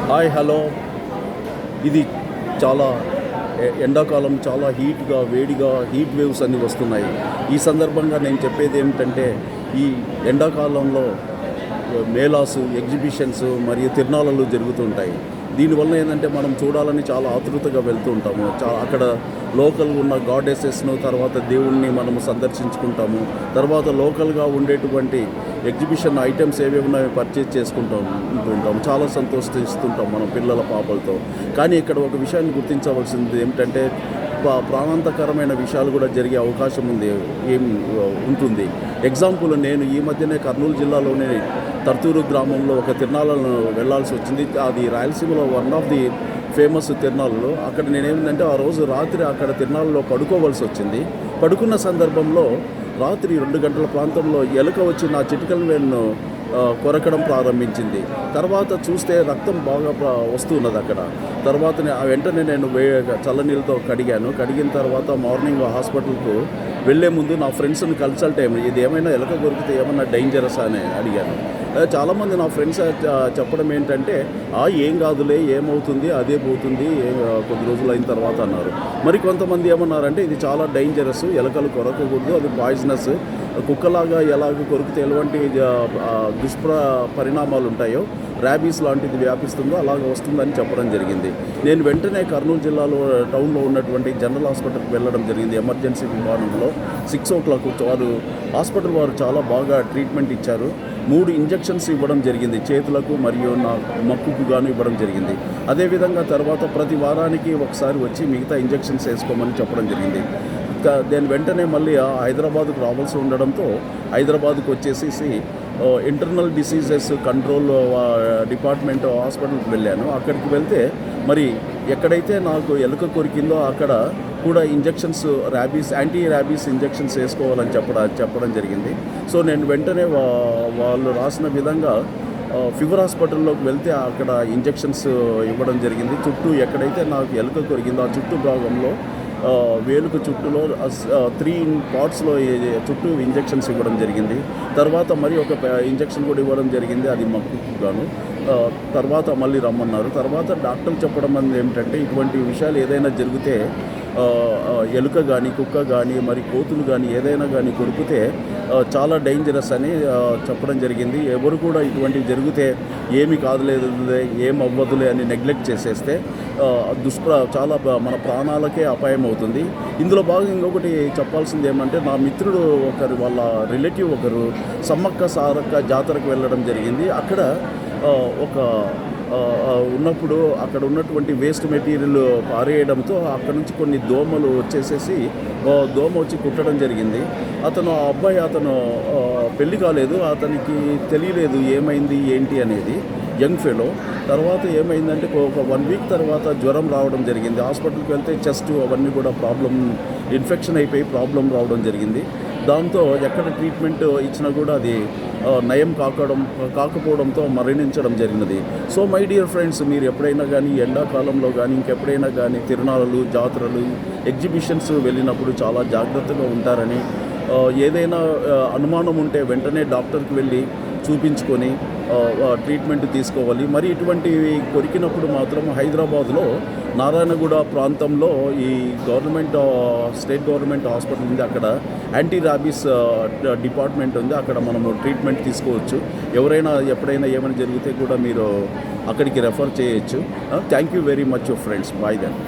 Hi hello. ఇది చాలా ఎండాకాలం, చాలా హీట్గా, వేడిగా, హీట్ వేవ్స్ అన్నీ వస్తున్నాయి. ఈ సందర్భంగా నేను చెప్పేది ఏమిటంటే, ఈ ఎండాకాలంలో మేళాసు, ఎగ్జిబిషన్స్ మరియు తిరునాళ్ళలు జరుగుతుంటాయి. దీనివల్ల ఏంటంటే మనం చూడాలని చాలా ఆతృతగా వెళ్తూ ఉంటాము. అక్కడ లోకల్ ఉన్న గాడెసెస్ను, తర్వాత దేవుణ్ణి మనము సందర్శించుకుంటాము. తర్వాత లోకల్గా ఉండేటువంటి ఎగ్జిబిషన్ ఐటమ్స్ ఏవేవి ఉన్నాయో పర్చేజ్ చేసుకుంటాము. చాలా సంతోషిస్తుంటాం మనం పిల్లల పాపలతో. కానీ ఇక్కడ ఒక విషయాన్ని గుర్తించవలసింది ఏమిటంటే, ప్రాణాంతకరమైన విషయాలు కూడా జరిగే అవకాశం ఉంటుంది. ఎగ్జాంపుల్, నేను ఈ మధ్యనే కర్నూలు జిల్లాలోని తర్తూరు గ్రామంలో ఒక తిరునాళ్ళను వెళ్లాల్సి వచ్చింది. అది రాయలసీమలో వన్ ఆఫ్ ది ఫేమస్ తిరునాళ్ళు. అక్కడ నేనేమిటంటే ఆ రోజు రాత్రి అక్కడ తిరునాళ్ళలో పడుకోవాల్సి వచ్చింది. పడుకున్న సందర్భంలో రాత్రి 2 గంటల ప్రాంతంలో ఎలుక వచ్చి నా చిటికల వేలును కొరకడం ప్రారంభించింది. తర్వాత చూస్తే రక్తం బాగా వస్తున్నది అక్కడ. తర్వాత వెంటనే నేను చల్లనీళ్ళతో కడిగిన తర్వాత మార్నింగ్ హాస్పిటల్కు వెళ్ళే ముందు నా ఫ్రెండ్స్ని కన్సల్ట్ అయ్యాను. ఇది ఏమైనా ఎలక కొరికితే ఏమన్నా డేంజరస్ అని అడిగాను. చాలామంది నా ఫ్రెండ్స్ చెప్పడం ఏంటంటే, ఏం కాదులే, ఏమవుతుంది, అదే పోతుంది, కొద్ది రోజులు అయిన తర్వాత అన్నారు. మరి కొంతమంది ఏమన్నారంటే, ఇది చాలా డేంజరస్, ఎలకలు కొరకకూడదు, అది పాయిజనస్, కుక్కలాగా ఎలాగ కొరికితే ఎలాంటి పరిణామాలు ఉంటాయో, ర్యాబీస్ లాంటిది వ్యాపిస్తుందో అలాగ వస్తుందని చెప్పడం జరిగింది. నేను వెంటనే కర్నూలు జిల్లాలో టౌన్లో ఉన్నటువంటి జనరల్ హాస్పిటల్కి వెళ్ళడం జరిగింది. ఎమర్జెన్సీ విభాగంలో 6 o'clock హాస్పిటల్ వారు చాలా బాగా ట్రీట్మెంట్ ఇచ్చారు. 3 ఇంజెక్షన్స్ ఇవ్వడం జరిగింది, చేతులకు మరియు నా మక్కుకు గాను ఇవ్వడం జరిగింది. అదేవిధంగా తర్వాత ప్రతి వారానికి ఒకసారి వచ్చి మిగతా ఇంజెక్షన్స్ వేసుకోమని చెప్పడం జరిగింది. నేను వెంటనే మళ్ళీ హైదరాబాద్కు రావాల్సి ఉండడంతో హైదరాబాద్కు వచ్చేసి ఇంటర్నల్ డిసీజెస్ కంట్రోల్ డిపార్ట్మెంట్ హాస్పిటల్కి వెళ్ళాను. అక్కడికి వెళ్తే మరి ఎక్కడైతే నాకు ఎలుక కొరికిందో అక్కడ కూడా ఇంజెక్షన్స్, యాంటీ ర్యాబీస్ ఇంజెక్షన్స్ వేసుకోవాలని చెప్పడం జరిగింది. సో నేను వెంటనే వాళ్ళు రాసిన విధంగా ఫీవర్ హాస్పిటల్లోకి వెళ్తే అక్కడ ఇంజెక్షన్స్ ఇవ్వడం జరిగింది. చుట్టూ ఎక్కడైతే నాకు ఎలుక కొరికిందో ఆ చుట్టూ భాగంలో వేలుకు చుట్టూలో 3 partsలో చుట్టూ ఇంజెక్షన్స్ ఇవ్వడం జరిగింది. తర్వాత మరి ఒక ఇంజెక్షన్ కూడా ఇవ్వడం జరిగింది, అది మక్కుకు గాను. తర్వాత మళ్ళీ రమ్మన్నారు. తర్వాత డాక్టర్ చెప్పడం ఏమిటంటే, ఇటువంటి విషయాలు ఏదైనా జరిగితే ఎలుక కానీ, కుక్క కానీ, మరి కోతులు కానీ ఏదైనా కానీ కొరికితే చాలా డేంజరస్ అని చెప్పడం జరిగింది. ఎవరు కూడా ఇటువంటివి జరిగితే ఏమి కాదులేదులే, ఏం అవ్వదులే అని నెగ్లెక్ట్ చేసేస్తే చాలా మన ప్రాణాలకే అపాయం అవుతుంది. ఇందులో భాగంగా ఇంకొకటి చెప్పాల్సింది ఏమంటే, నా మిత్రుడు ఒకరు, వాళ్ళ రిలేటివ్ ఒకరు సమ్మక్క సారక్క జాతరకు వెళ్ళడం జరిగింది. అక్కడ ఉన్నప్పుడు అక్కడ ఉన్నటువంటి వేస్ట్ మెటీరియల్ పారేయడంతో అక్కడ నుంచి కొన్ని దోమలు వచ్చేసేసి దోమ వచ్చి కుట్టడం జరిగింది. అతను పెళ్లి కాలేదు, అతనికి తెలియలేదు ఏమైంది ఏంటి అనేది, యంగ్ ఫెలో. తర్వాత ఏమైందంటే ఒక 1 week తర్వాత జ్వరం రావడం జరిగింది. హాస్పిటల్కి వెళ్తే చెస్ట్ అవన్నీ కూడా ఇన్ఫెక్షన్ అయిపోయి ప్రాబ్లం రావడం జరిగింది. దాంతో ఎక్కడ ట్రీట్మెంట్ ఇచ్చినా కూడా అది నయం కాకపోవడంతో మరణించడం జరిగినది. సో మై డియర్ ఫ్రెండ్స్, మీరు ఎప్పుడైనా కానీ ఎండాకాలంలో కానీ ఇంకెప్పుడైనా కానీ తిరునాళ్ళలు, జాతరలు, ఎగ్జిబిషన్స్ వెళ్ళినప్పుడు చాలా జాగ్రత్తగా ఉంటారని, ఏదైనా అనుమానం ఉంటే వెంటనే డాక్టర్కి వెళ్ళి చూపించుకొని ట్రీట్మెంట్ తీసుకోవాలి. మరి ఇటువంటివి కొరికినప్పుడు మాత్రం హైదరాబాద్లో నారాయణగూడ ప్రాంతంలో ఈ స్టేట్ గవర్నమెంట్ హాస్పిటల్ ఉంది. అక్కడ యాంటీ ర్యాబీస్ డిపార్ట్మెంట్ ఉంది. అక్కడ మనము ట్రీట్మెంట్ తీసుకోవచ్చు. ఎప్పుడైనా ఏమైనా జరిగితే కూడా మీరు అక్కడికి రెఫర్ చేయొచ్చు. Thank you very much friends. Bye then.